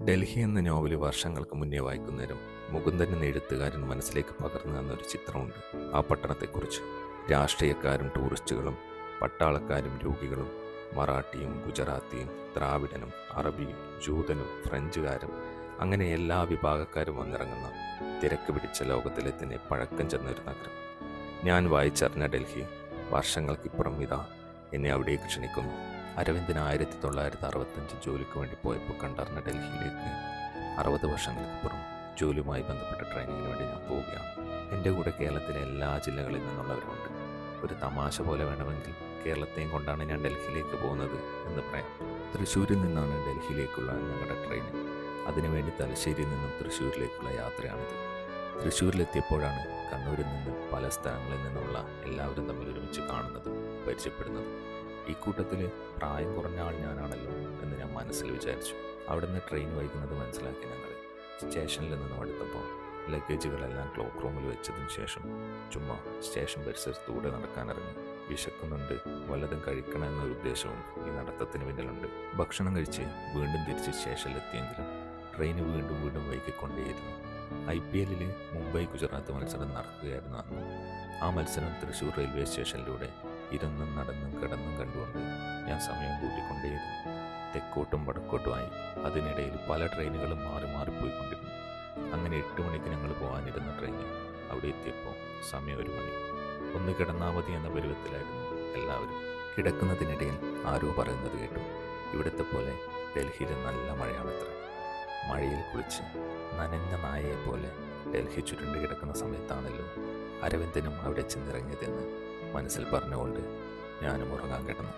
ഡൽഹി എന്ന നോവൽ വർഷങ്ങൾക്ക് മുന്നേ വായിക്കുന്നേരം മുകുന്ദൻ എന്ന എഴുത്തുകാരൻ മനസ്സിലേക്ക് പകർന്നു തന്നൊരു ചിത്രമുണ്ട്. ആ പട്ടണത്തെക്കുറിച്ച് രാഷ്ട്രീയക്കാരും ടൂറിസ്റ്റുകളും പട്ടാളക്കാരും രോഗികളും മറാഠിയും ഗുജറാത്തിയും ദ്രാവിഡനും അറബിയും ജൂതനും ഫ്രഞ്ചുകാരും അങ്ങനെ എല്ലാ വിഭാഗക്കാരും വന്നിറങ്ങുന്ന തിരക്ക് പിടിച്ച ലോകത്തിലെ തന്നെ പഴക്കം ചെന്നൊരു നഗരം. ഞാൻ വായിച്ചറിഞ്ഞ ഡൽഹി വർഷങ്ങൾക്കിപ്പുറം ഇതാ എന്നെ അവിടേക്ക് ക്ഷണിക്കുന്നു. അരവിന്ദന് 1965 ജോലിക്ക് വേണ്ടി പോയപ്പോൾ കണ്ടറിഞ്ഞ ഡൽഹിയിലേക്ക് 60 വർഷങ്ങൾക്കിപ്പുറം ജോലിയുമായി ബന്ധപ്പെട്ട ട്രെയിനിങ്ങിന് വേണ്ടി ഞാൻ പോവുകയാണ്. എൻ്റെ കൂടെ കേരളത്തിലെ എല്ലാ ജില്ലകളിൽ നിന്നുള്ളവരുണ്ട്. ഒരു തമാശ പോലെ വേണമെങ്കിൽ കേരളത്തെയും കൊണ്ടാണ് ഞാൻ ഡൽഹിയിലേക്ക് പോകുന്നത് എന്ന് പറയാം. തൃശ്ശൂരിൽ നിന്നാണ് ഡൽഹിയിലേക്കുള്ള ഞങ്ങളുടെ ട്രെയിൻ. അതിനുവേണ്ടി തലശ്ശേരിയിൽ നിന്നും തൃശ്ശൂരിലേക്കുള്ള യാത്രയാണിത്. തൃശ്ശൂരിലെത്തിയപ്പോഴാണ് കണ്ണൂരിൽ നിന്ന് പല സ്ഥലങ്ങളിൽ നിന്നുള്ള എല്ലാവരും തമ്മിൽ ഒരുമിച്ച് കാണുന്നതും പരിചയപ്പെടുന്നതും. ഈ കൂട്ടത്തിൽ പ്രായം കുറഞ്ഞ ആൾ ഞാനാണല്ലോ എന്ന് ഞാൻ മനസ്സിൽ വിചാരിച്ചു. അവിടുന്ന് ട്രെയിൻ വൈകുന്നത് മനസ്സിലാക്കി ഞങ്ങൾ സ്റ്റേഷനിൽ നിന്നും അടുത്തപ്പോൾ ലഗേജുകളെല്ലാം ക്ലോക്ക് റൂമിൽ വെച്ചതിന് ശേഷം ചുമ്മാ സ്റ്റേഷൻ പരിസരത്തൂടെ നടക്കാനിറങ്ങി. വിശക്കുന്നുണ്ട്, വല്ലതും കഴിക്കണം എന്നൊരു ഉദ്ദേശവും ഈ നടത്തത്തിന് പിന്നിലുണ്ട്. ഭക്ഷണം കഴിച്ച് വീണ്ടും തിരിച്ച് സ്റ്റേഷനിലെത്തിയെങ്കിലും ട്രെയിൻ വീണ്ടും വൈകിക്കൊണ്ടേയിരുന്നു. IPL മുംബൈ ഗുജറാത്ത് മത്സരം നടക്കുകയായിരുന്നു അന്ന്. ആ മത്സരം തൃശ്ശൂർ റെയിൽവേ സ്റ്റേഷനിലൂടെ ഇരുന്നും നടന്നും കിടന്നും കണ്ടുകൊണ്ട് ഞാൻ സമയം കൂട്ടിക്കൊണ്ടേയിരുന്നു. തെക്കോട്ടും വടക്കോട്ടുമായി അതിനിടയിൽ പല ട്രെയിനുകളും മാറിപ്പോയിക്കൊണ്ടിരുന്നു. അങ്ങനെ 8 മണിക്ക് ഞങ്ങൾ പോകാനിരുന്ന ട്രെയിൻ അവിടെ എത്തിയപ്പോൾ സമയം 1 മണി. ഒന്ന് കിടന്നാൽ മതി എന്ന പരുവത്തിലായിരുന്നു എല്ലാവരും. കിടക്കുന്നതിനിടയിൽ ആരോ പറയുന്നത് കേട്ടു, ഇവിടുത്തെ പോലെ ഡൽഹിയിൽ നല്ല മഴയാണത്ര. മഴയിൽ കുളിച്ച് നനഞ്ഞ നായയെപ്പോലെ ഡൽഹി ചുരുണ്ട് കിടക്കുന്ന സമയത്താണല്ലോ അരവിന്ദനും അവിടെ ചെന്നിറങ്ങിയതെന്ന് മനസ്സിൽ പറഞ്ഞുകൊണ്ട് ഞാനും ഉറങ്ങാൻ കിടന്നു.